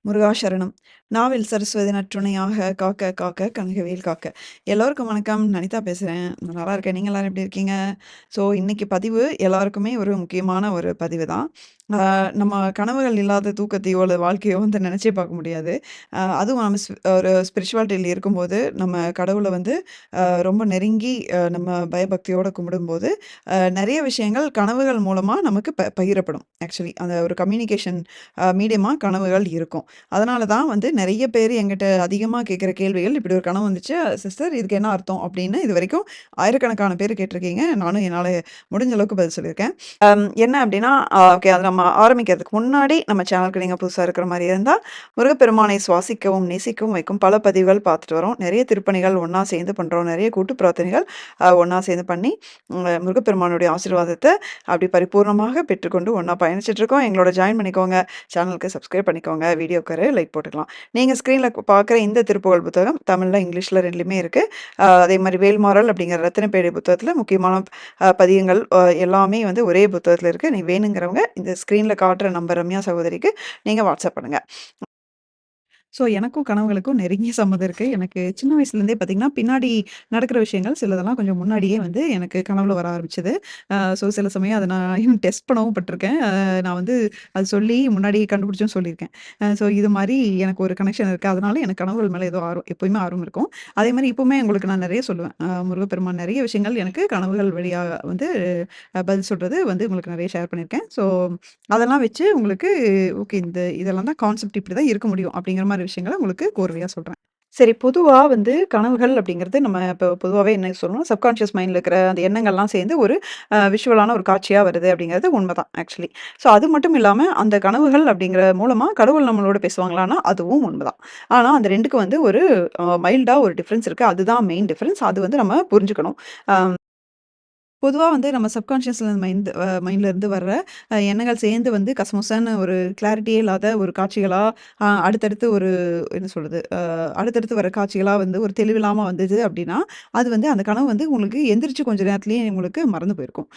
முருகா சரணம். நாவில் சரஸ்வதி நற்றுணையாக காக்க காக்க கனகவேல் காக்க. எல்லோருக்கும் வணக்கம். நனிதா பேசுறேன். நான் நல்லா இருக்கேன். நீங்க எல்லாரும் எப்படி இருக்கீங்க? ஸோ இன்னைக்கு பதிவு எல்லாருக்குமே ஒரு முக்கியமான ஒரு பதிவு தான். ஆ நம்ம கனவுகள் இல்லாத தூக்கத்தையோ அல்லது வாழ்க்கையோ வந்து நினைச்சே பார்க்க முடியாது. அதுவும் நம்ம ஒரு ஸ்பிரிச்சுவாலிட்டில இருக்கும்போது, நம்ம கடவுள வந்து ரொம்ப நெருங்கி நம்ம பயபக்தியோட கும்பிடும்போது, நெறைய விஷயங்கள் கனவுகள் மூலமா நமக்கு பகிரப்படும். ஆக்சுவலி அந்த ஒரு கம்யூனிகேஷன் மீடியமா கனவுகள் இருக்கும். அதனால தான் வந்து நெறைய பேர் என்கிட்ட அதிகமா கேட்கிற கேள்விகள், "இப்படி ஒரு கனவு வந்துச்சு. சிஸ்டர் இதுக்கு என்ன அர்த்தம்?" அப்படின்னு இதுவரைக்கும் ஆயிரக்கணக்கான பேர் கேட்டிருக்கீங்க. நானும் என்னால முடிஞ்ச அளவுக்கு பதில் சொல்லியிருக்கேன். என்ன அப்படின்னா, ஓகே அத நம்ம ஆரம்பிக்கிறதுக்கு முன்னாடி நம்ம சேனலுக்கு நீங்க புதுசா இருக்கிற மாரி இருந்தா, முருகப்பெருமானை சுவாசிக்கவும், நேசிக்கவும் வைக்கும் பல பதிவுகள் பார்த்துட்டு வரோம். நெறைய திருப்பணிகள் ஒண்ணா சேர்ந்து பண்றோம். நெறைய கூட்டு பிரார்த்தனைகள் ஒண்ணா சேர்ந்து பண்ணி, முருகப்பெருமானுடைய ஆசீர்வாதத்த அப்படி பரிபூர்ணமாக பெற்றுக்கொண்டு ஒண்ணா பயணிச்சுட்டு இருக்கோம். எங்களோட ஜாயின் பண்ணிக்கோங்க. சேனலுக்கு சப்ஸ்கிரைப் பண்ணிக்கோங்க. வீடியோக்கு ஒரு லைக் போட்டுக்கலாம். நீங்க ஸ்க்ரீன்ல பார்க்குற இந்த திருப்புகழ் புத்தகம் தமிழ்ல, இங்கிலீஷ்ல 2லயுமே இருக்கு. அதே மாரி வேல்மாறல் அப்படிங்கிற ரத்தினப்பேழை புத்தகத்தில முக்கியமான பதியங்கள் எல்லாமே வந்து ஒரே புத்தகத்தில இருக்கு. நீ வேணுங்கிறவங்க இந்த ஸ்க்ரீன்ல காட்டுற நம்பர் ரம்யா சகோதரிக்கு நீங்க வாட்ஸ்அப் பண்ணுங்க. ஸோ, எனக்கும் கனவுகளுக்கும் நெருங்கிய சம்மந்தம் இருக்கு. எனக்கு சின்ன வயசுலேருந்தே பார்த்தீங்கன்னா, பின்னாடி நடக்கிற விஷயங்கள் சிலதெல்லாம் கொஞ்சம் முன்னாடியே வந்து எனக்கு கனவுல வர ஆரம்பிச்சது. ஸோ, சில சமயம் அத நான் டெஸ்ட் பண்ணவும் பட்டுருக்கேன். நான் வந்து அது சொல்லி முன்னாடியே கண்டுபிடிச்சும் சொல்லியிருக்கேன். ஸோ, இது மாரி எனக்கு ஒரு கனெக்ஷன் இருக்கு. அதனால எனக்கு கனவுகள் மேல ஏதோ ஆர்வம் எப்பயுமே ஆர்வம் இருக்கும். அதேமாரி இப்பவுமே உங்களுக்கு நான் நெறைய சொல்லுவேன். முருகப்பெருமான் நெறைய விஷயங்கள் எனக்கு கனவுகள் வழியா வந்து பதில் சொல்றது வந்து உங்களுக்கு நெறைய ஷேர் பண்ணியிருக்கேன். ஸோ, அதெல்லாம் வச்சு உங்களுக்கு ஓகே இதெல்லாம் தான் கான்செப்ட் இப்படி தான் இருக்க முடியும். அப்படிங்கிற மாரி விஷயங்கள உங்களுக்கு கோர்வையா சொல்றேன். சரி, பொதுவா வந்து கனவுகள் அப்படிங்கிறது நம்ம இப்போ பொதுவாவே என்ன சொல்றோம்னா, சப்கான்ஷியஸ் மைண்ட்ல இருக்கிற அந்த எண்ணங்கள்லாம் சேர்ந்து ஒரு விஷுவலான ஒரு காட்சியா வருது அப்படிங்கிறது உண்மதான் ஆக்சுவலி. ஸோ அது மட்டும் இல்லாம அந்த கனவுகள் அப்படிங்கிற மூலமா கடவுள் நம்மளோட பேசுவாங்களான்னா, அதுவும் உண்மதான். ஆனா அந்த 2க்கும் வந்து ஒரு மைல்டா ஒரு டிஃபரன்ஸ் இருக்கு. அதுதான் மெயின் டிஃபரன்ஸ். அது வந்து நம்ம புரிஞ்சுக்கணும். அ பொதுவா வந்து நம்ம சப்கான்ஷியஸ்ல மைண்ட்ல இருந்து வர்ற எண்ணங்கள் சேர்ந்து வந்து கசமுசன்னு ஒரு கிளாரிட்டியே இல்லாத ஒரு காட்சிகளா, அடுத்தடுத்து ஒரு என்ன சொல்றது? அடுத்தடுத்து வர காட்சிகளா வந்து ஒரு தெளிவில்லாம வந்தது அப்டின்னா, அது வந்து அந்த கனவு வந்து உங்களுக்கு எந்திரிச்சு கொஞ்ச நேரத்திலேயே உங்களுக்கு மறந்து போயிருக்கும்.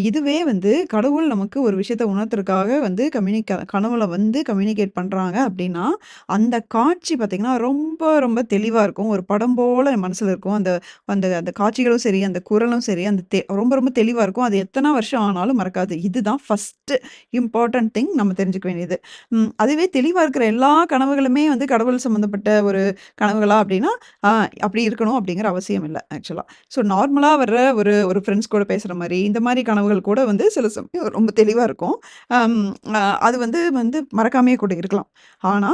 இதுவே வந்து கடவுள் நமக்கு ஒரு விஷயத்த உணர்த்துறதுக்காக வந்து கனவுல வந்து கம்யூனிகேட் பண்றாங்க அப்டின்னா, அந்த காட்சி பார்த்தீங்கன்னா, ரொம்ப ரொம்ப தெளிவா இருக்கும். ஒரு படம் போல என் மனசுல இருக்கும். அந்த அந்த அந்த காட்சிகளும் சரி, அந்த குரலும் சரி, அந்த ரொம்ப ரொம்ப தெளிவா இருக்கும். அது எத்தன வருஷம் ஆனாலும் மறக்காது. இதுதான் ஃபர்ஸ்ட்டு இம்பார்ட்டன்ட் திங் நம்ம தெரிஞ்சுக்க வேண்டியது. அதுவே தெளிவா இருக்கிற எல்லா கனவுகளுமே வந்து கடவுள் சம்மந்தப்பட்ட ஒரு கனவுகளா அப்டின்னா, ஆ அப்டி இருக்கணும் அப்டிங்கிற அவசியம் இல்ல ஆக்சுவலா. ஸோ நார்மலா வர்ற ஒரு ஒரு ஃப்ரெண்ட்ஸ் கூட பேசுற மாரி, இந்த மாரி கனவுகள் கூட வந்து சில சமயம் ரொம்ப தெளிவா இருக்கும். அம் அது வந்து வந்து மறக்காமயே கூட இருக்கலாம். ஆனா,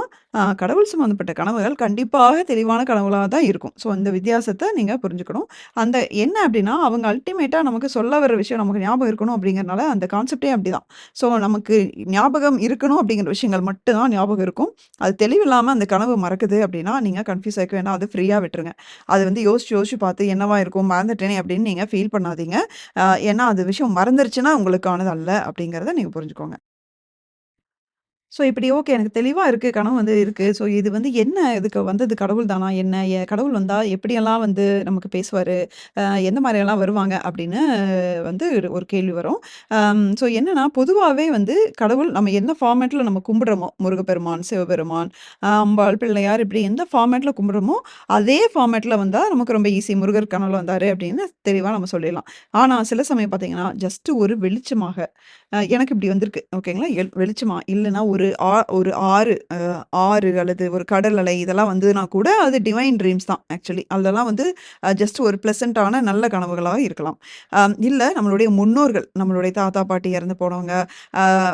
கடவுள் சம்மந்தப்பட்ட கனவுகள் கண்டிப்பாக தெளிவான கனவுகளா தான் இருக்கும். ஸோ இந்த வித்தியாசத்த நீங்க புரிஞ்சுக்கணும். அந்த என்ன அப்டின்னா, அவங்க அல்டிமேட்டா நமக்கு சொல்ல வர விஷயம் நமக்கு ஞாபகம் இருக்கணும் அப்டிங்கிறனால, அந்த கான்செப்ட்டே அப்டிதான். ஸோ நமக்கு ஞாபகம் இருக்கணும் அப்டிங்கிற விஷயங்கள் மட்டும் தான் ஞாபகம் இருக்கும். அது தெளிவில்லாம அந்த கனவு மறக்குது அப்டின்னா, நீங்க கன்ஃப்யூஸ் ஆயிக்க வேண்டாம். அது ஃப்ரீயா விட்டுருங்க. அது வந்து யோசிச்சு யோசிச்சு பார்த்து என்னவா இருக்கும் மறந்துட்டேனே அப்டின்னு நீங்க ஃபீல் பண்ணாதீங்க. ஏன்னா அது விஷயம் மறந்துருச்சுன்னா உங்களுக்கானது அல்ல அப்டிங்கிறத நீங்க புரிஞ்சுக்கோங்க. ஸோ இப்படி ஓகே எனக்கு தெளிவா இருக்கு. கனவு வந்து இருக்கு. ஸோ இது வந்து என்ன இதுக்கு வந்தது கடவுள் தானா என்ன? கடவுள் வந்தா எப்படியெல்லாம் வந்து நமக்கு பேசுவாரு? எந்த மாரியெல்லாம் வருவாங்க? அப்படின்னு வந்து ஒரு கேள்வி வரும். ஸோ என்னன்னா, பொதுவாவே வந்து கடவுள் நம்ம என்ன ஃபார்மேட்ல நம்ம கும்பிடுறோமோ, முருகப்பெருமான், சிவபெருமான், அம்பாள், பிள்ளையார் இப்படி எந்த ஃபார்மேட்ல கும்பிடுறோமோ, அதே ஃபார்மேட்ல வந்தா நமக்கு ரொம்ப ஈஸி. முருகர் கனவுல வந்தாரு அப்படின்னு தெளிவா நம்ம சொல்லிடலாம். ஆனா சில சமயம் பார்த்தீங்கன்னா, ஜஸ்ட் ஒரு வெளிச்சமாக எனக்கு இப்படி வந்திருக்கு. ஓகேங்களா? வெளிச்சமா இல்லன்னா ஒரு ஆறு ஆறு அல்லது ஒரு கடல் அலை இதெல்லாம் வந்ததுனா கூட அது டிவைன் ட்ரீம்ஸ் தான் ஆக்சுவலி. அதெல்லாம் வந்து ஜஸ்ட் ஒரு பிளசன்ட்டான நல்ல கனவுகளா இருக்கலாம். இல்ல நம்மளுடைய முன்னோர்கள், நம்மளுடைய தாத்தா, பாட்டி இறந்து போனவங்க,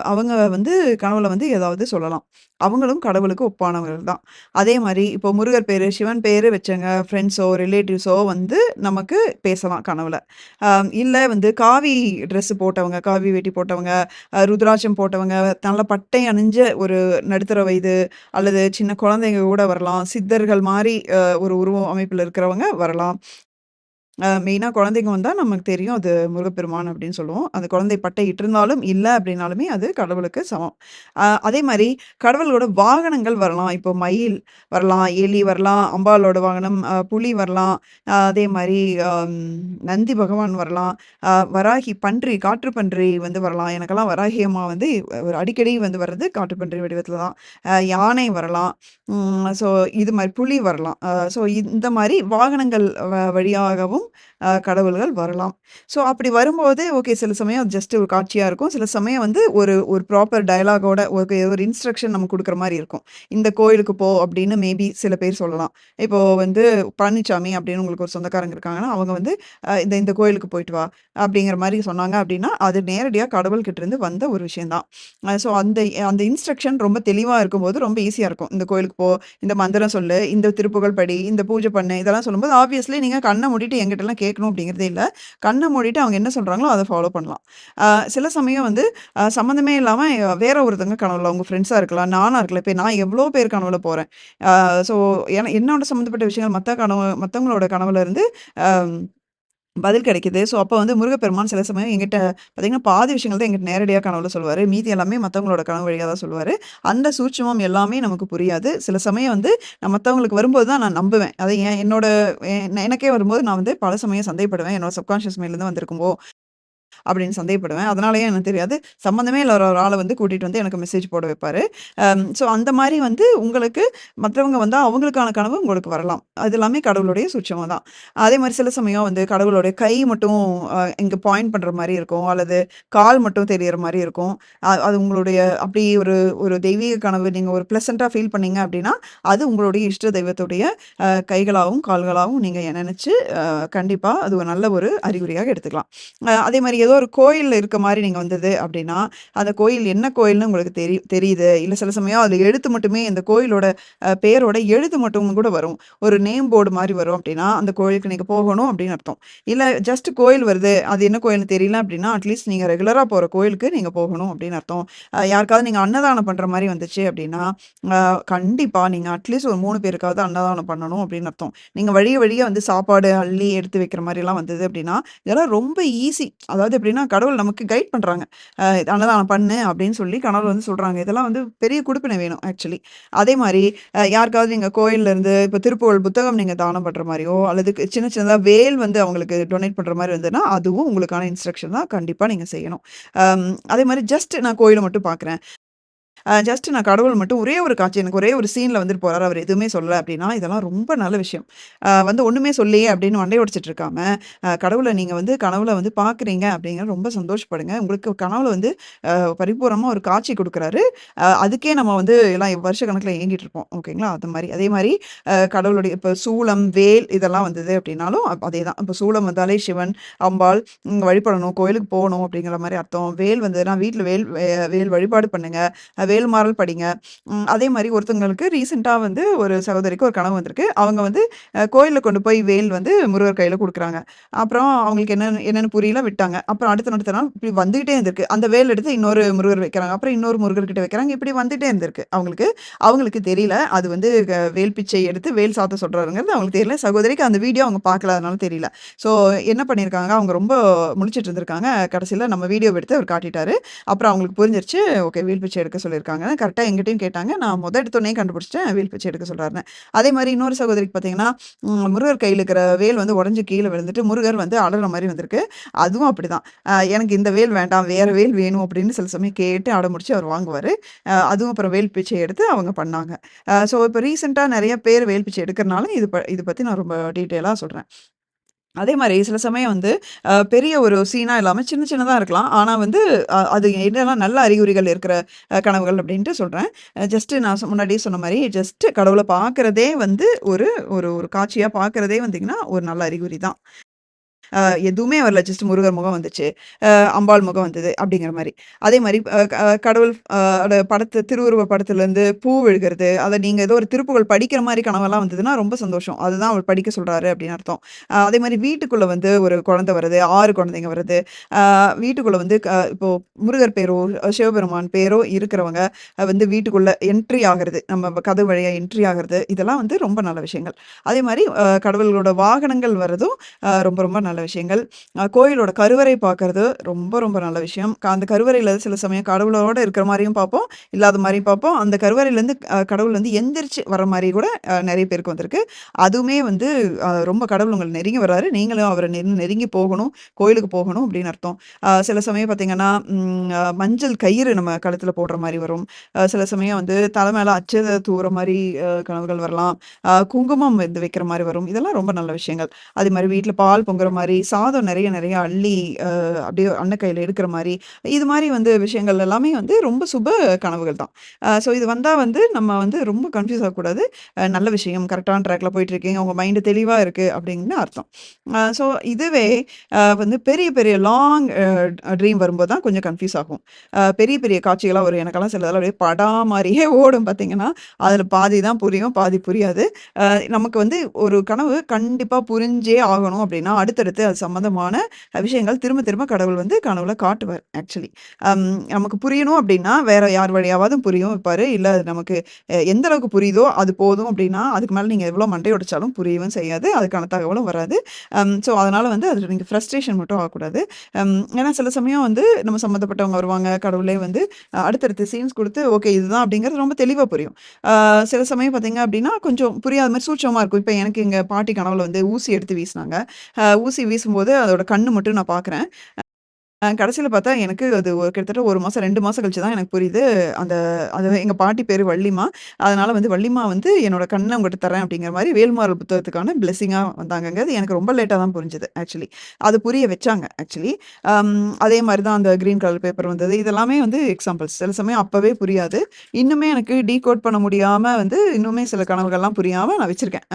அவங்க வந்து கனவுல வந்து ஏதாவது சொல்லலாம். அவங்களும் கடவுளுக்கு ஒப்பானவர்கள் தான். அதே மாரி இப்போ முருகர் பேரு, சிவன் பேரு வச்சவங்க ஃப்ரெண்ட்ஸோ, ரிலேட்டிவ்ஸோ வந்து நமக்கு பேசலாம் கனவுல. இல்ல வந்து காவி ட்ரெஸ் போட்டவங்க, காவி வேட்டி போட்டவங்க, ருத்ராட்சம் போட்டவங்க, நல்ல பட்டை அணிஞ்ச ஒரு நடுத்தர வயது அல்லது சின்ன குழந்தைங்க கூட வரலாம். சித்தர்கள் மாரி ஒரு உருவ அமைப்புல இருக்கிறவங்க வரலாம். மெயினா குழந்தைங்க வந்தா நமக்கு தெரியும் அது முருகப்பெருமான் அப்படின்னு சொல்லுவோம். அந்த குழந்தை பட்டை இட்டிருந்தாலும், இல்ல அப்படின்னாலுமே அது கடவுளுக்கு சமம். அதே மாரி கடவுளோட வாகனங்கள் வரலாம். இப்போ மயில் வரலாம், எலி வரலாம், அம்பாளோட வாகனம் புலி வரலாம். அதே மாரி அம் நந்தி பகவான் வரலாம். வராகி பன்றி, காட்டு பன்றி வந்து வரலாம். எனக்கெல்லாம் வராகி அம்மா வந்து ஒரு அடிக்கடி வந்து வர்றது காட்டு பன்றி வடிவத்தில தான். யானை வரலாம். ஸோ இது மாரி புலி வரலாம். ஸோ இந்த மாரி வாகனங்கள் வழியாகவும் கடவுள்கள் வரலாம். ஸோ அப்படி வரும்போது ஓகே சில சமயம் ஜஸ்ட் ஒரு காட்சியா இருக்கும். சில சமயம் வந்து ஒரு ஒரு ப்ராப்பர் டயலாகோட ஒரு இன்ஸ்ட்ரக்ஷன் நம்ம குடுக்குற மாரி இருக்கும். இந்த கோயிலுக்கு போ அப்படின்னு மேபி சில பேர் சொல்லலாம். இப்போ வந்து பழனிச்சாமி அப்படின்னு உங்களுக்கு ஒரு சொந்தக்காரங்க இருக்காங்கன்னா, அவங்க வந்து இந்த இந்த கோயிலுக்கு போயிட்டு வா அப்படிங்கிற மாரி சொன்னாங்க அப்படின்னா, அது நேரடியா கடவுள்கிட்ட இருந்து வந்த ஒரு விஷயம் தான். ஸோ அந்த அந்த இன்ஸ்ட்ரக்ஷன் ரொம்ப தெளிவா இருக்கும்போது ரொம்ப ஈஸியா இருக்கும். இந்த கோயிலுக்கு போ, இந்த மந்திரம் சொல்லு, இந்த திருப்புகழ் படி, இந்த பூஜை பண்ணு இதெல்லாம் சொல்லும்போது ஆப்வியஸ்லி நீங்க கண்ண மூடிட்டு என்கிட்டலாம் கேட்கணும் அப்படிங்கிறதே இல்ல. கண்ண மூடிட்டு அவங்க என்ன சொல்றாங்களோ அத ஃபாலோ பண்ணலாம். சில சமயம் வந்து சம்மந்தமே இல்லாம வேற ஒருத்தவங்க கனவுல உங்க ஃப்ரெண்ட்ஸா இருக்கலாம், நானா இருக்கலாம். இப்ப நான் எவ்வளோ பேர் கனவுல போறேன். ஸோ என்னோட சம்மந்தப்பட்ட விஷயங்கள் மத்தவங்களோட கனவுல இருந்து அ பதில் கிடைக்குது. ஸோ, அப்ப வந்து முருகப்பெருமான் சில சமயம் என்கிட்ட பார்த்தீங்கன்னா, பாதி விஷயங்கள் தான் என்கிட்ட நேரடியா கனவுல சொல்லுவாரு. மீதி எல்லாமே மத்தவங்களோட கனவு வழியா தான் சொல்லுவாரு. அந்த சூட்சுமம் எல்லாமே நமக்கு புரியாது. சில சமயம் வந்து நான் மத்தவங்களுக்கு வரும்போது தான் நான் நம்புவேன். அது என்னோட எனக்கே வரும்போது நான் வந்து பல சமயம் சந்தேகப்படுவேன். என்னோட சப்கான்ஷியஸ் மைண்ட்ல வந்திருக்குமோ! அப்படின்னு சந்தேகப்படுவேன். அதனாலயே எனக்கு தெரியாது. சம்மந்தமே இல்லாத ஒரு ஆள வந்து கூட்டிட்டு வந்து எனக்கு மெசேஜ் போட வைப்பாரு. ஸோ அந்த மாரி வந்து உங்களுக்கு மத்தவங்க வந்தா அவங்களுக்கான கனவு உங்களுக்கு வரலாம். அது எல்லாமே கடவுளுடைய சூட்சமம் தான். அதே மாரி சில சமயம் வந்து கடவுளுடைய கை மட்டும் இங்க பாயிண்ட் பண்ற மாரி இருக்கும். அல்லது கால் மட்டும் தெரியற மாரி இருக்கும். அது உங்களுடைய அப்படி ஒரு ஒரு தெய்வீக கனவு நீங்க ஒரு ப்ளசன்ட்டா ஃபீல் பண்ணீங்க அப்படின்னா, அது உங்களுடைய இஷ்ட தெய்வத்துடைய கைகளாவும், கால்களாவும் நீங்க நெனச்சு கண்டிப்பா அது ஒரு நல்ல ஒரு அறிகுறியாக எடுத்துக்கலாம். அதே மாரி ஏதோ ஒரு கோயில்ல இருக்க மாரி நீங்க வந்தது அப்டின்னா, அந்த கோயில் என்ன கோயில்னு உங்களுக்கு தெரியுது. இல்ல சில சமயம் அதுல எழுத்து மட்டுமே அந்த கோயிலோட பேரோட எழுத்து மட்டும் கூட வரும். ஒரு நேம் போர்டு மாரி வரும் அப்டின்னா, அந்த கோயிலுக்கு நீங்க போகணும் அப்டின்னு அர்த்தம். இல்ல ஜஸ்ட் கோயில் வருது, அது என்ன கோயில்னு தெரியல அப்டின்னா, அட்லீஸ்ட் நீங்க ரெகுலரா போற கோயிலுக்கு நீங்க போகணும் அப்டின்னு அர்த்தம். யாருக்காவது நீங்க அன்னதானம் பண்ற மாரி வந்துச்சு அப்டின்னா, அ கண்டிப்பா நீங்க அட்லீஸ்ட் ஒரு 3 பேருக்காவது அன்னதானம் பண்ணணும் அப்டின்னு அர்த்தம். நீங்க வழிய வழிய வந்து சாப்பாடு அள்ளி எடுத்து வைக்கிற மாரிலாம் வந்தது அப்டின்னா, இதெல்லாம் ரொம்ப ஈஸி. அதாவது எப்படின்னா, கடவுள் நமக்கு கைட் பண்றாங்க. அன்னதானம் பண்ணு அப்படின்னு சொல்லி கனவுல வந்து சொல்றாங்க. இதெல்லாம் வந்து பெரிய குடுப்பினை வேணும் ஆக்சுவலி. அதே மாரி யாருக்காவது நீங்க கோயில்ல இருந்து இப்ப திருப்புகழ் புத்தகம் நீங்க தானம் பண்ற மாரியோ, அல்லது சின்ன சின்னதா வேல் வந்து அவங்களுக்கு டொனேட் பண்ற மாரி இருந்ததுன்னா, அதுவும் உங்களுக்கான இன்ஸ்ட்ரக்ஷன் தான். கண்டிப்பா நீங்க செய்யணும். அதே மாரி ஜஸ்ட் நான் கோயில மட்டும் பார்க்குறேன். ஜஸ்ட் நான் கடவுள் மட்டும் ஒரே ஒரு காட்சி எனக்கு ஒரே ஒரு சீன்ல வந்துட்டு போறாரு. அவர் எதுவுமே சொல்லல அப்டின்னா, இதெல்லாம் ரொம்ப நல்ல விஷயம். வந்து ஒண்ணுமே சொல்லலையே அப்டின்னு மண்டைய உடைச்சுட்டு இருக்காம, கடவுள நீங்க வந்து கனவுல வந்து பார்க்குறீங்க அப்டிங்கிற ரொம்ப சந்தோஷப்படுங்க. உங்களுக்கு கனவுல வந்து பரிபூரணமா ஒரு காட்சி குடுக்குறாரு. அதுக்கே நம்ம வந்து எல்லாம் வருஷ கணக்குல ஏங்கிட்டு இருப்போம். ஓகேங்களா? அது மாரி. அதே மாரி கடவுளுடைய இப்ப சூலம், வேல் இதெல்லாம் வந்தது அப்டின்னாலும் அதேதான். இப்ப சூலம் வந்தாலே சிவன், அம்பாள் வழிபடணும், கோயிலுக்கு போணும் அப்டிங்கிற மாரி அர்த்தம். வேல் வந்ததுன்னா வீட்ல வேல் வழிபாடு பண்ணுங்க. வேல்மாறல் படிங்க. அதே மாரி ஒருத்தவங்களுக்கு ரீசென்ட்டா வந்து ஒரு சகோதரிக்கு ஒரு கனவு வந்திருக்கு. அவங்க வந்து கோயில்ல கொண்டு போய் வேல் வந்து முருகர் கையில குடுக்குறாங்க. அப்புறம் அவங்களுக்கு என்னன்னு என்னன்னு புரியல விட்டாங்க. அப்புறம் அடுத்த நாள் இப்படி வந்துகிட்டே இருந்திருக்கு. அந்த வேல் எடுத்து இன்னொரு முருகர் வைக்கிறாங்க. அப்புறம் இன்னொரு முருகர் கிட்ட வைக்கிறாங்க. இப்படி வந்துட்டே இருந்திருக்கு அவங்களுக்கு. அவங்களுக்கு தெரியல. அது வந்து வேல் பிச்சை எடுத்து வேல் சாத்த சொல்றாருங்கிறது அவங்களுக்கு தெரியல. சகோதரிக்கு அந்த வீடியோ அவங்க பார்க்கல. அதனால தெரியல. ஸோ என்ன பண்ணியிருக்காங்க, அவங்க ரொம்ப முழிச்சுட்டு இருந்திருக்காங்க. கடைசியில நம்ம வீடியோ எடுத்து அவர் காட்டிட்டாரு. அப்புறம் அவங்களுக்கு புரிஞ்சிருச்சு. ஓகே வீல் பிச்சை எடுக்க சொல்லியிருக்காங்கன்னு. கரெக்ட்டா என்கிட்டயும் கேட்டாங்க. நான் எடுத்தோனே கண்டுபிடிச்சுட்டேன். வீல் பிச்சை எடுக்க சொல்றாருன்னு. அதே மாரி இன்னொரு சகோதரிக்கு பார்த்தீங்கன்னா, முருகர் கையில இருக்கிற வேல் வந்து உடைஞ்சு கீழ விழுந்துட்டு, முருகர் வந்து அலற மாரி வந்திருக்கு. அதுவும் அப்படிதான். எனக்கு இந்த வேல் வேண்டாம், வேற வேல் வேணும் அப்படின்னு சில சமயம் கேட்டு அடம்புடிச்சு அவர் வாங்குவாரு. அதுவும் அப்புறம் வேல் பிச்சை எடுத்து அவங்க பண்ணாங்க. ஸோ இப்ப ரீசென்ட்டா நெறைய பேர் வேல் பிச்சை எடுக்கிறனால இது பத்தி நான் ரொம்ப டீட்டெயிலா சொல்றேன். அதே மாரி சில சமயம் வந்து பெரிய ஒரு சீனா இல்லாம சின்ன சின்னதா இருக்கலாம். ஆனா வந்து அது என்னலாம் நல்ல அறிகுறிகள் இருக்கிற கனவுகள் அப்டின்ட்டு சொல்றேன். ஜஸ்ட் நான் முன்னாடியே சொன்ன மாரி ஜஸ்ட் கடவுள பார்க்கிறதே வந்து ஒரு ஒரு ஒரு காட்சியா பார்க்கிறதே வந்தீங்கன்னா, ஒரு நல்ல அறிகுறி தான். எதுவுமே வரல. ஜஸ்ட் முருகர் முகம் வந்துச்சு. அம்பாள் முகம் வந்தது அப்படிங்கிற மாரி. அதே மாரி கடவுள் ஓட திருவுருவ படத்துலருந்து பூ விழுகிறது. அத நீங்க ஏதோ ஒரு திருப்புகழ் படிக்கிற மாரி கனவெல்லாம் வந்ததுன்னா ரொம்ப சந்தோஷம். அதுதான் அவர் படிக்க சொல்றாரு அப்படின்னு அர்த்தம். அதே மாரி வீட்டுக்குள்ள வந்து ஒரு குழந்தை வருது, 6 குழந்தைங்க வருது. வீட்டுக்குள்ள வந்து இப்போ முருகர் பேரோ, சிவபெருமான் பேரோ இருக்கிறவங்க வந்து வீட்டுக்குள்ள என்ட்ரி ஆகுறது. நம்ம கதவு வழியா என்ட்ரி ஆகுறது. இதெல்லாம் வந்து ரொம்ப நல்ல விஷயங்கள். அதே மாரி கடவுள்களோட வாகனங்கள் வரதும் ரொம்ப ரொம்ப நல்ல விஷயங்கள். கோயிலோட கருவறை பார்க்கறது ரொம்ப ரொம்ப நல்ல விஷயம். அந்த கருவறையில சில சமயம் கடவுளோட இருக்கிற மாரியும் பார்ப்போம், இல்லாத மாரியும் பார்ப்போம். அந்த கருவறையிலேருந்து கடவுள் வந்து எந்திரிச்சு வர மாரி கூட நெறைய பேருக்கு வந்திருக்கு. அதுவுமே வந்து ரொம்ப கடவுள் உங்கள நெருங்கி வராரு. நீங்களும் அவர நெருங்கி போகணும், கோயிலுக்கு போகணும் அப்படின்னு அர்த்தம். சில சமயம் பார்த்தீங்கன்னா, மஞ்சள் கயிறு நம்ம கழுத்துல போடுற மாரி வரும். சில சமயம் வந்து தலை மேல அட்சத தூவுற மாரி கனவுகள் வரலாம். குங்குமம் வந்து வைக்கிற மாரி வரும். இதெல்லாம் ரொம்ப நல்ல விஷயங்கள். அதே மாரி வீட்ல பால் பொங்குற மாரி, சாதம் நெறைய நெறைய அள்ளி அப்படியே அன்ன கையில எடுக்கிற மாரி, இது மாரி வந்து விஷயங்கள் எல்லாமே வந்து ரொம்ப சுப கனவுகள் தான். ஸோ இது வந்தா வந்து நம்ம வந்து ரொம்ப கன்ஃப்யூஸ் ஆகக்கூடாது. நல்ல விஷயம், கரெக்ட்டான ட்ராக்ல போயிட்டுருக்கீங்க. உங்க மைண்ட் தெளிவா இருக்கு அப்படின்னு அர்த்தம். ஸோ இதுவே வந்து பெரிய பெரிய லாங் ட்ரீம் வரும்போது தான் கொஞ்சம் கன்ஃப்யூஸ் ஆகும். பெரிய பெரிய காட்சிகளா வரும். எனக்கெல்லாம் சிலதெல்லாம் அப்படியே படம் மாரியே ஓடும் பார்த்தீங்கன்னா, அதில பாதி தான் புரியும், பாதி புரியாது. நமக்கு வந்து ஒரு கனவு கண்டிப்பா புரிஞ்சே ஆகணும் அப்படின்னா, அடுத்தடுத்து அது சம்மந்தமான விஷயங்கள் திரும்ப திரும்ப கடவுள் வந்து கனவுல காட்டுவார் ஆக்சுவலி. அம் நமக்கு புரியணும் அப்படின்னா, வேற யார் வழியாவது புரிய வைப்பாரு. இல்ல அது நமக்கு எந்த அளவுக்கு புரியுதோ அது போதும் அப்படின்னா, அதுக்கு மேல நீங்க எவ்வளோ மண்டை உடைச்சாலும் புரியவும் செய்யாது. அதுக்கான தகவலும் வராது. ஸோ அதனால வந்து அதில நீங்க ஃப்ரஸ்ட்ரேஷன் மட்டும் ஆகக்கூடாது. ஏன்னா சில சமயம் வந்து நம்ம சம்மந்தப்பட்டவங்க வருவாங்க. கடவுளே வந்து அடுத்தடுத்து சீன்ஸ் குடுத்து, ஓகே இதுதான் அப்படிங்கிறது ரொம்ப தெளிவா புரியும். சில சமயம் பார்த்தீங்க அப்படின்னா, கொஞ்சம் புரியாத மாரி சூட்சமமா இருக்கும். இப்ப எனக்கு எங்க பாட்டி கனவுல வந்து ஊசி எடுத்து வீசினாங்க. ஊசி வீசும்போது அதோட கண்ணு மட்டும் நான் பார்க்குறேன். கடைசில பார்த்தா எனக்கு அது கிட்டத்தட்ட 1 மாசம், 2 மாசம் கழிச்சு தான் எனக்கு புரியுது. அந்த அது எங்க பாட்டி பேரு வள்ளிம்மா. அதனால வந்து வள்ளிம்மா வந்து என்னோட கண்ண உங்கட்ட தரேன் அப்படிங்கிற மாரி வேல்மாறல் புத்தகத்துக்கான பிளெஸ்ஸிங்கா வந்தாங்கங்கிறது எனக்கு ரொம்ப லேட்டா தான் புரிஞ்சது ஆக்சுவலி. அது புரிய வச்சாங்க ஆக்சுவலி. அம் அதே மாரி தான் அந்த கிரீன் கலர் பேப்பர் வந்தது. இதெல்லாமே வந்து எக்ஸாம்பிள்ஸ். சில சமயம் அப்பவே புரியாது. இன்னுமே எனக்கு டீகோட் பண்ண முடியாம வந்து இன்னுமே சில கனவுகள்லாம் புரியாம நான் வச்சிருக்கேன்.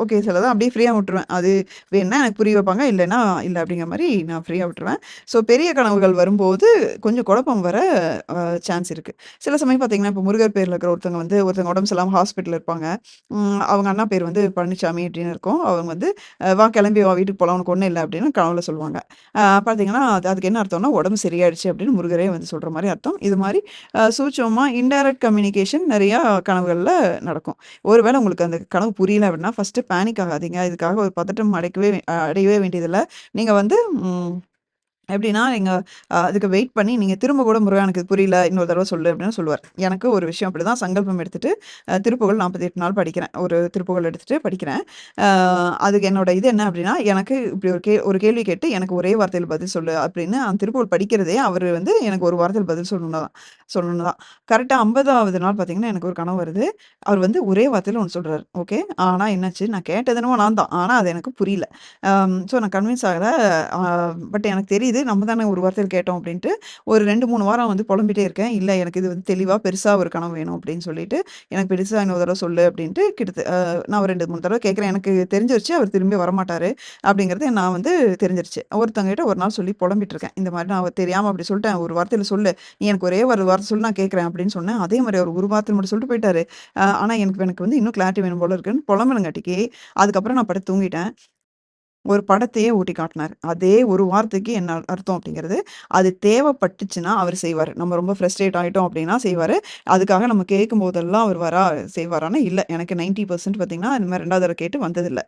ஓகே சிலத அப்படியே ஃப்ரீயா விட்டுருவேன். அது வேணுனா எனக்கு புரிய வைப்பாங்க. இல்லன்னா இல்ல அப்படிங்கிற மாரி நான் ஃப்ரீயா விட்டுருவேன். ஸோ பெரிய கனவுகள் வரும்போது கொஞ்சம் குழப்பம் வர சான்ஸ் இருக்கு. சில சமயம் பார்த்தீங்கன்னா, இப்போ முருகர் பேர்ல இருக்கிற ஒருத்தவங்க உடம்பு சரியில்லாம ஹாஸ்பிட்டல்ல இருப்பாங்க. அவங்க அண்ணா பேர் வந்து பழனிச்சாமி அப்படின்னு இருக்கும். அவங்க வந்து "வா கிளம்பி வா வீட்டுக்கு போலாம். உனக்கு ஒண்ணும் இல்ல" அப்படின்னு கனவுல சொல்லுவாங்க. பார்த்தீங்கன்னா, அதுக்கு என்ன அர்த்தம்னா, உடம்பு சரியாயிடுச்சு அப்படின்னு முருகரே வந்து சொல்ற மாரி அர்த்தம். இது மாரி சூட்சமமா இன்டைரக்ட் கம்யூனிகேஷன் நெறையா கனவுகள்ல நடக்கும். ஒரு வேள உங்களுக்கு அந்த கனவு புரியல அப்படின்னா, ஃபர்ஸ்ட்டு பேனிக் ஆகாதீங்க. இதுக்காக ஒரு பதட்டம் அடையவே வேண்டியதில்ல. நீங்க வந்து ம் எப்படின்னா, நீங்க அதுக்கு வெயிட் பண்ணி, நீங்க திரும்ப கூட "முருகா எனக்கு இது புரியல. இன்னொரு தடவ சொல்லு" அப்படின்னு சொல்லுவார். எனக்கு ஒரு விஷயம் அப்படிதான் சங்கல்பம் எடுத்துட்டு, திருப்புகழ் 48 நாள் படிக்கிறேன். ஒரு திருப்புகழ் எடுத்துட்டு படிக்கிறேன். அ அதுக்கு என்னோட இது என்ன அப்படின்னா, எனக்கு இப்படி ஒரு கேள்வி கேட்டு, எனக்கு ஒரே வார்த்தையில பதில் சொல்லு அப்படின்னு அந்த திருப்புகழ் படிக்கிறதே அவரு வந்து எனக்கு ஒரு வார்த்தையில பதில் சொல்லணும்னு தான். கரெக்ட்டா 50வது நாள் பார்த்தீங்கன்னா, எனக்கு ஒரு கனவு வருது. அவர் வந்து ஒரே வார்த்தையில ஒண்ணு சொல்றாரு. ஓகே. ஆனா என்னாச்சு, நான் கேட்டது என்னமோ நான் தான். ஆனா அது எனக்கு புரியல. ஸோ நான் கன்வின்ஸ் ஆகல. அ பட் எனக்கு தெரியுது, நம்ம தானே ஒரு வார்த்தையில கேட்டோம் அப்டின்ட்டு, ஒரு 2, 3 வாரம் வந்து பொலம்பிட்டே இருக்கேன். இல்ல எனக்கு இது வந்து தெளிவா பெருசா ஒரு கனவு வேணும் அப்டின்னு சொல்லிட்டு, எனக்கு பெருசா இன்னொரு தடவ சொல்லு அப்டின்ட்டு நான் ஒரு 2, 3 தடவ கேட்கிறேன். எனக்கு தெரிஞ்சிருச்சு அவர் திரும்பி வரமாட்டாரு அப்டிங்கிறது நான் வந்து தெரிஞ்சிருச்சு. ஒருத்தவங்ககிட்ட ஒரு நாள் சொல்லி பொலம்பிட்டு இருக்கேன். இந்த மாரி நான் தெரியாம அப்டி சொல்ட்டேன். ஒரு வார்த்தையில சொல்லு. நீ எனக்கு ஒரே ஒரு வார்த்தை சொல்லு நான் கேட்கிறேன் அப்டின்னு சொன்னேன். அதே மாரி அவர் ஒரு வார்த்தையில மட்டும் சொல்லிட்டு போயிட்டாரு. ஆனா எனக்கு வந்து இன்னும் கிளாரிட்டி வேணும் போல இருக்குன்னு பொலம்புனங்காட்டிக்கு, அதுக்கப்புறம் நான் படுத்து தூங்கிட்டேன். ஒரு படத்தையே ஓட்டி காட்டுனாரு. அதே ஒரு வார்த்தைக்கு என்ன அர்த்தம் அப்படிங்கிறது. அது தேவைப்பட்டுச்சுன்னா அவரு செய்வாரு. நம்ம ரொம்ப ஃப்ரஸ்ட்ரேட் ஆயிட்டோம் அப்படின்னா செய்வாரு. அதுக்காக நம்ம கேட்கும்போதெல்லாம் அவர் செய்வாரான்னா இல்ல. எனக்கு 90% பார்த்தீங்கன்னா, இந்த மாரி 2வது தடவ கேட்டு வந்ததில்ல.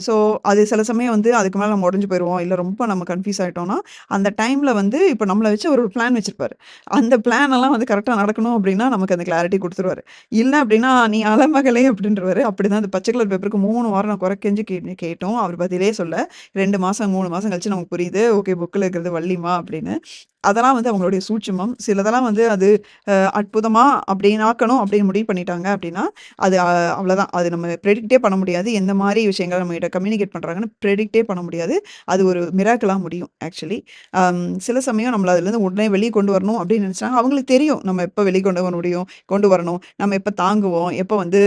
ஸோ அது சில சமயம் வந்து அதுக்கு மேல நம்ம உடைஞ்சு போயிருவோம். இல்ல ரொம்ப நம்ம கன்ஃப்யூஸ் ஆயிட்டோம்னா, அந்த டைம்ல வந்து இப்ப நம்மள வச்சு ஒரு பிளான் வச்சிருப்பாரு. அந்த பிளான் எல்லாம் வந்து கரெக்ட்டா நடக்கணும் அப்படின்னா, நமக்கு அந்த கிளாரிட்டி குடுத்துருவாரு. இல்ல அப்படின்னா, "நீ அலமகளே" அப்படின்றவாரு. அப்படிதான் அந்த பச்சை கலர் பேப்பருக்கு 3 வாரம் நான் கொற கெஞ்சு கேட்டோம். அவர் பதிலே சொல்ல. 2 மாசம், 3 மாசம் கழிச்சு நமக்கு புரியுது. ஓகே புக்ல இருக்கிறது வள்ளிமா அப்படின்னு. அதெல்லாம் வந்து அவங்களுடைய சூட்சுமம். சிலதெல்லாம் வந்து அது அற்புதமா அப்படின்னு ஆக்கணும் அப்படின்னு முடிவு பண்ணிட்டாங்க அப்படின்னா, அது அவ்வளோதான். அது நம்ம ப்ரெடிக்ட்டே பண்ண முடியாது. எந்த மாரி விஷயங்கள் நம்மகிட்ட கம்யூனிகேட் பண்றாங்கன்னு ப்ரெடிக்ட்டே பண்ண முடியாது. அது ஒரு மிராக்கிளா முடியும் ஆக்சுவலி. சில சமயம் நம்மள அதுலேருந்து உடனே வெளிய கொண்டு வரணும் அப்படின்னு நினைச்சாங்க. அவங்களுக்கு தெரியும். நம்ம எப்ப வெளிய கொண்டு வர முடியும், கொண்டு வரணும். நம்ம எப்ப தாங்குவோம், எப்ப வந்து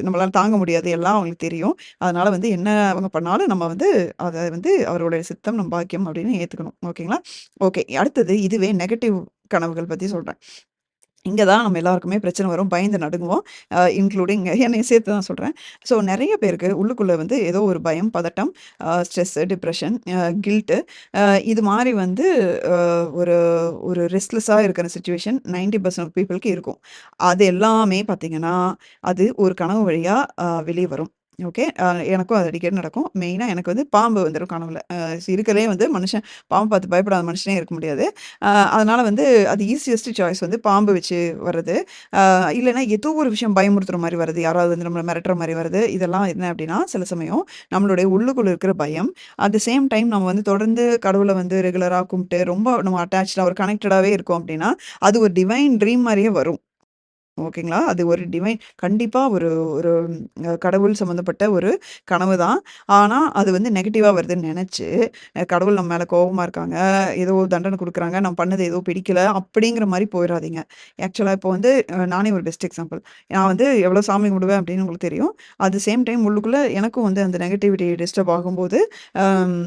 நம்மளால தாங்க முடியாது எல்லாம் அவங்களுக்கு தெரியும். அதனால வந்து என்ன அவங்க பண்ணாலும் நம்ம வந்து அத வந்து அவருடைய சித்தம், நம் பாக்கியம் அப்படின்னு ஏத்துக்கணும். ஓகேங்களா? ஓகே. அடுத்தது இதுவே நெகட்டிவ் கனவுகள் பத்தி சொல்றேன். இங்க தான் நம்ம எல்லாருக்குமே பிரச்சனை வரும். பயந்து நடுங்குவோம். இன்க்ளூடிங் என்னைய சேர்த்து தான் சொல்றேன். ஸோ நெறைய பேருக்கு உள்ளுக்குள்ள வந்து ஏதோ ஒரு பயம், பதட்டம், ஸ்ட்ரெஸ், டிப்ரஷன், கில்ட்டு இது மாரி வந்து அ ஒரு ஒரு ரெஸ்ட்லெஸ்ஸா இருக்கிற சிச்சுவேஷன் 90% ஆஃப் பீப்பிள்க்கு இருக்கும். அது எல்லாமே பார்த்தீங்கன்னா, அது ஒரு கனவு வழியா வெளிய வரும். ஓகே. எனக்கும் அது அடிக்கடி நடக்கும். மெயினா எனக்கு வந்து பாம்பு வந்துரும் கனவுல. இருக்கறதுலயே வந்து மனுஷன் பாம்பு பார்த்து பயப்படாத மனுஷனே இருக்க முடியாது. அதனால வந்து அது ஈசியஸ்ட் சாய்ஸ் வந்து பாம்பு வச்சு வர்றது. இல்லன்னா ஏதோ ஒரு விஷயம் பயமுறுத்துற மாரி வருது. யாராவது வந்து நம்மள மிரட்டுற மாரி வருது. இதெல்லாம் என்ன அப்டின்னா, சில சமயம் நம்மளுடைய உள்ளுக்குள்ள இருக்கிற பயம், அட் த சேம் டைம் நம்ம வந்து தொடர்ந்து கடவுள வந்து ரெகுலரா கும்பிட்டு ரொம்ப நம்ம அட்டாச்டா ஒரு கனெக்டடாவே இருக்கோம் அப்டின்னா, அது ஒரு டிவைன் ட்ரீம் மாரியே வரும். ஓகேங்களா? அது ஒரு டிவைன் கண்டிப்பா ஒரு ஒரு கடவுள் சம்மந்தப்பட்ட ஒரு கனவு தான். ஆனா, அது வந்து நெகட்டிவா வருதுன்னு நெனச்சு, கடவுள் நம்ம மேல கோவமா இருக்காங்க, ஏதோ தண்டனை குடுக்குறாங்க, நான் பண்ணது ஏதோ பிடிக்கல, அப்படிங்கிற மாரி போயிறாதீங்க. ஆக்சுவலா இப்போ வந்து நானே ஒரு பெஸ்ட் எக்ஸாம்பிள். நான் வந்து எவ்வளோ சாமி கும்பிடுவேன் அப்படின்னு உங்களுக்கு தெரியும். அட் த சேம் டைம் உள்ளுக்குள்ள எனக்கும் வந்து அந்த நெகட்டிவிட்டி டிஸ்டர்ப் ஆகும்போது, அம்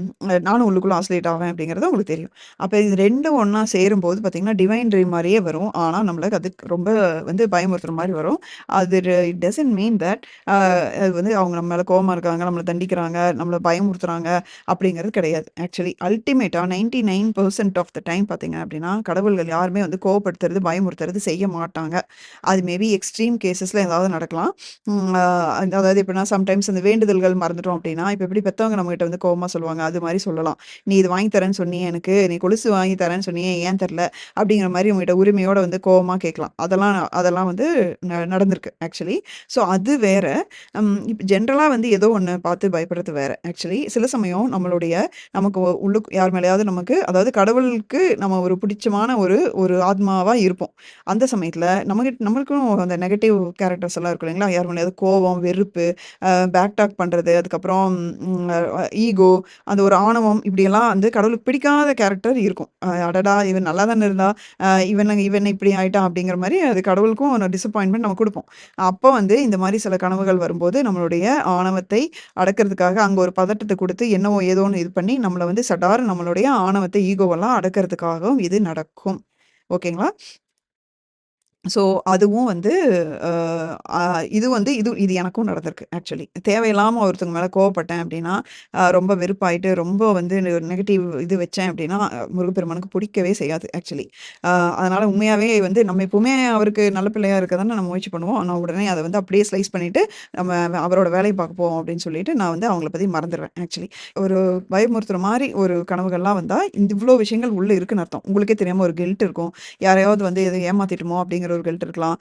நானும் உள்ளுக்குள்ள ஆசிலேட் ஆவேன் அப்படிங்கிறது உங்களுக்கு தெரியும். அப்ப இது 2ம் ஒண்ணா சேரும்போது பார்த்தீங்கன்னா, டிவைன் ட்ரீம் மாரியே வரும். ஆனா, நம்மளுக்கு அது ரொம்ப வந்து பயமுறுத்துற மாரி வரும். அது it doesn't mean that a அது வந்து அவங்க நம்ம மேல கோவமா இருக்காங்க, நம்மள தண்டிக்கிறாங்க, நம்மள பயமுறுத்துறாங்க அப்படிங்கிறது கிடையாது. ஆக்சுவலி அல்டிமேட்டா 99% ஆஃப் த டைம் பார்த்தீங்க அப்படின்னா, கடவுள்கள் யாருமே வந்து கோவப்படுத்துறது, பயமுறுத்துறது செய்ய மாட்டாங்க. அது மேபி எக்ஸ்ட்ரீம் கேஸஸ்ல ஏதாவது நடக்கலாம். ம் அ அதாவது எப்படின்னா, சம்டைம்ஸ் அந்த வேண்டுதல்கள் மறந்துட்டோம் அப்படின்னா, இப்ப எப்படி பெத்தவங்க நம்மகிட்ட வந்து கோவமா சொல்லுவாங்க, அது மாரி சொல்லலாம். "நீ இது வாங்கி தரேன்னு சொன்னியே எனக்கு, நீ கொலுசு வாங்கி தரேன்னு சொன்னியே, ஏன் தரல?" அப்படிங்கிற மாரி உங்ககிட்ட உரிமையோட வந்து கோவமா கேட்கலாம். அதெல்லாம் அதெல்லாம் வந்து நடந்திருக்கு ஆக்சுவலி. ஸோ அது வேற. இப்ப ஜென்ரலா வந்து ஏதோ ஒண்ணு பார்த்து பயப்படுறது வேற. ஆக்சுவலி சில சமயம் நம்மளுடைய நமக்கு உள்ளுக்கு யார் மேலயாவது நமக்கு அதாவது கடவுளுக்கு நம்ம ஒரு பிடிச்சமான ஒரு ஒரு ஆத்மாவா இருப்போம். அந்த சமயத்துல நம்மளுக்கும் அந்த நெகட்டிவ் கேரக்டர்ஸ் எல்லாம் இருக்கும் இல்லைங்களா? யார் மேலயாவது கோவம், வெறுப்பு, பேக் டாக் பண்றது, அதுக்கப்புறம் ஈகோ, அந்த ஒரு ஆணவம் இப்படியெல்லாம் வந்து கடவுளுக்கு பிடிக்காத கேரக்டர் இருக்கும். அடடா! இவன் நல்லா தானே இருந்தா, இவன் இப்படி ஆயிட்டான் அப்படிங்கிற மாரி அது கடவுளுக்கும் ஒரு டிசப்பாயின்ட்மென்ட் நம்ம குடுப்போம். அப்போ வந்து இந்த மாரி சில கனவுகள் வரும்போது, நம்மளுடைய ஆணவத்தை அடக்கிறதுக்காக அங்க ஒரு பதட்டத்த குடுத்து, என்னவோ ஏதோன்னு இது பண்ணி, நம்மள வந்து சடார்ன்னு நம்மளுடைய ஆணவத்த, ஈகோவெல்லாம் அடக்கிறதுக்காகவும் இது நடக்கும். ஓகேங்களா? ஸோ, அதுவும் வந்து அ அ இது வந்து இது எனக்கும் நடந்திருக்கு ஆக்சுவலி. தேவையில்லாம ஒருத்தவங்க மேல கோவப்பட்டேன் அப்டின்னா, ரொம்ப வெறுப்பாயிட்டு, ரொம்ப வந்து நெகட்டிவ் இது வச்சேன் அப்டின்னா, முருகப்பெருமானுக்கு புடிக்கவே செய்யாது ஆக்சுவலி. அ அதனால உண்மையாவே வந்து நம்ம எப்பவுமே அவருக்கு நல்ல பிள்ளையா இருக்க தானே நம்ம முயற்சி பண்ணுவோம். ஆனா உடனே அத வந்து அப்டியே ஸ்லைஸ் பண்ணிட்டு, நம்ம அவரோட வேலைய பார்க்க போவோம் அப்டின்னு சொல்லிட்டு, நான் வந்து அவங்கள பத்தி மறந்துருவேன் ஆக்சுவலி. ஒரு பயமுறுத்துற மாரி ஒரு கனவுகள்லாம் வந்தா, இவ்ளோ விஷயங்கள் உள்ள இருக்குன்னு அர்த்தம். உங்களுக்கே தெரியாம ஒரு கில்ட் இருக்கும். யாரையாவது வந்து எதோ ஏமாத்திட்டோமோ அப்படிங்கிற ஒரு கில்ட் இருக்கலாம்.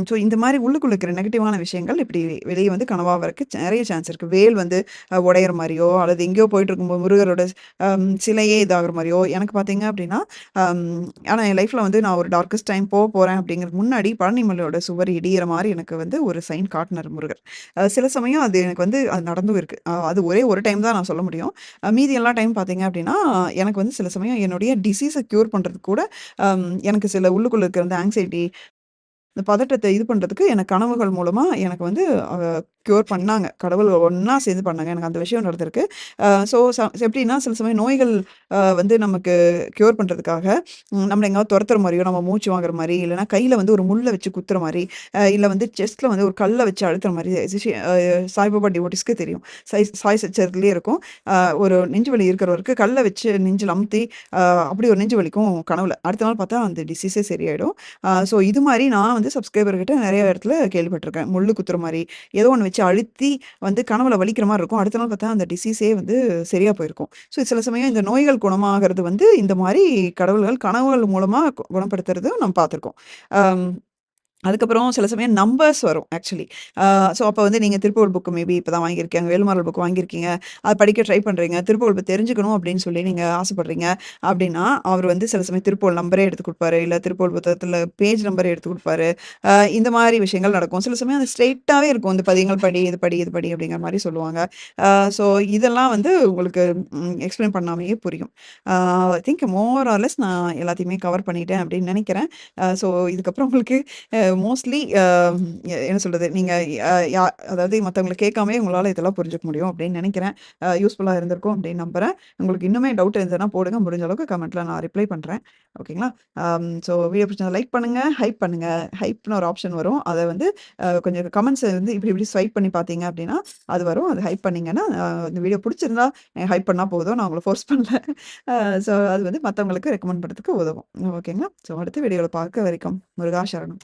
ஸோ இந்த மாரி உள்ளுக்குள்ள இருக்கிற நெகட்டிவான விஷயங்கள் இப்படி வெளிய வந்து கனவா வரக்கு நெறைய சான்ஸ் இருக்கு. வேல் வந்து உடையிற மாரியோ, அல்லது எங்கேயோ போயிட்டு இருக்கும்போது முருகரோட சிலையே இதாகுற மாரியோ, எனக்கு பார்த்தீங்க அப்படின்னா, அம் ஆனா என் லைஃப்ல வந்து நான் ஒரு டார்க்கஸ்ட் டைம் போறேன் அப்படிங்கிறதுக்கு முன்னாடி பழனி மலையோட சுவர் இடியிற மாரி எனக்கு வந்து ஒரு சைன் காட்டுனாரு முருகர். சில சமயம் அது எனக்கு வந்து அது நடந்தும் இருக்கு. அது ஒரே ஒரு டைம் தான் நான் சொல்ல முடியும். மீதி எல்லா டைம் பார்த்தீங்க அப்படின்னா, எனக்கு வந்து சில சமயம் என்னுடைய டிசீஸ க்யூர் பண்றதுக்கு கூட எனக்கு சில உள்ளுக்குள்ள இருக்கிற அந்த ஆங்சைட்டி, இந்த பதட்டத்த இது பண்றதுக்கு எனக்கு கனவுகள் மூலமா எனக்கு வந்து அ க்யூர் பண்ணாங்க. கடவுள் ஒண்ணா சேர்ந்து பண்ணாங்க. எனக்கு அந்த விஷயம் நடந்திருக்கு. ஸோ எப்படின்னா சில சமயம் நோய்கள் வந்து நமக்கு க்யூர் பண்றதுக்காக நம்மள எங்கேயாவது தொரத்துற மாரியோ, நம்ம மூச்சு வாங்குற மாரி, இல்லன்னா கையில வந்து ஒரு முள்ள வச்சு குத்துற மாரி, இல்ல வந்து செஸ்ட்ல வந்து ஒரு கல்ல வச்சு அழுத்துற மாரி சாய்பாபா டிவோட்டீஸ்க்கு தெரியும். சாய் சச்சரித்திலேயே இருக்கும். ஒரு நெஞ்சு வலி இருக்கிறவருக்கு கல்ல வச்சு நெஞ்சில அமுத்தி, அ அப்படி ஒரு நெஞ்சு வலிக்கும் கனவுல. அடுத்த நாள் பார்த்தா அந்த டிசீஸே சரியாயிடும். ஸோ இது மாரி நான் வந்து சப்ஸ்கிரைபர் கிட்ட நெறைய இடத்துல கேள்விப்பட்டுருக்கேன். முள்ளு குத்துற மாரி, ஏதோ ஒண்ணு வச்சு அழுத்தி வந்து கனவுல வலிக்கிற மாரி இருக்கும். அடுத்த நாள் பார்த்தா அந்த டிசீஸே வந்து சரியா போயிருக்கும். ஸோ சில சமயம் இந்த நோய்கள் குணமாகறது வந்து இந்த மாரி கடவுள்கள் கனவுகள் மூலமா குணப்படுத்துறது நம்ம பார்த்துருக்கோம். அம் அதுக்கப்புறம் சில சமயம் நம்பர்ஸ் வரும் ஆக்சுவலி. அ ஸோ அப்ப வந்து நீங்க திருப்புகழ் புக் மேபி இப்ப தான் வாங்கியிருக்கீங்க. வேலுமரல் புக் வாங்கியிருக்கீங்க. அத படிக்க ட்ரை பண்றீங்க. திருப்புகழ் புக் தெரிஞ்சுக்கணும் அப்படின்னு சொல்லி நீங்க ஆசைப்படுறீங்க அப்படின்னா, அவர் வந்து சில சமயம் திருப்புகழ் நம்பரே எடுத்து குடுப்பாரு. இல்ல திருப்புகழ் புத்தகத்துல பேஜ் நம்பரே எடுத்து குடுப்பாரு. இந்த மாரி விஷயங்கள் நடக்கும். சில சமயம் அது ஸ்ட்ரெய்ட்டாவே இருக்கும். இந்த பதிகங்கள் படி, இது படி, இது படி அப்படிங்கிற மாரி சொல்லுவாங்க. அ ஸோ இதெல்லாம் வந்து உங்களுக்கு எக்ஸ்ப்ளைன் பண்ணாமயே புரியும். Uh I think more or less நான் எல்லாத்தையுமே கவர் பண்ணிட்டேன் அப்படின்னு நெனைக்கிறேன். ஸோ இதுக்கப்புறம் உங்களுக்கு மோஸ்ட்லி என்ன சொல்றது? நீங்க அ யா அதாவது மத்தவங்கள கேட்காமயே உங்களால இதெல்லாம் புரிஞ்சுக்க முடியும் அப்படின்னு நெனைக்கிறேன். யூஸ்ஃபுல்லா இருந்திருக்கும் அப்படின்னு நம்புறேன். உங்களுக்கு இன்னுமே டவுட் இருந்ததுன்னா போடுங்க. முடிஞ்ச அளவுக்கு கமெண்ட்ல நான் ரிப்ளை பண்றேன். ஓகேங்களா? ஸோ வீடியோ பிடிச்சிருந்தா லைக் பண்ணுங்க, ஹைப் பண்ணுங்க. ஹைப்ன்னு ஒரு ஆப்ஷன் வரும். அத வந்து கொஞ்சம் கமெண்ட்ஸ வந்து இப்படி இப்படி ஸ்வைப் பண்ணி பார்த்தீங்க அப்படின்னா, அது வரும். அது ஹைப் பண்ணீங்கன்னா, இந்த வீடியோ புடிச்சிருந்தா ஹைப் பண்ணா போதும். நான் உங்கள ஃபோர்ஸ் பண்ணல. ஸோ அது வந்து மத்தவங்களுக்கு ரெக்கமெண்ட் பண்றதுக்கு உதவும். ஓகேங்களா? ஸோ அடுத்த வீடியோல பார்க்க வரைக்கும் முருகா சரணம்.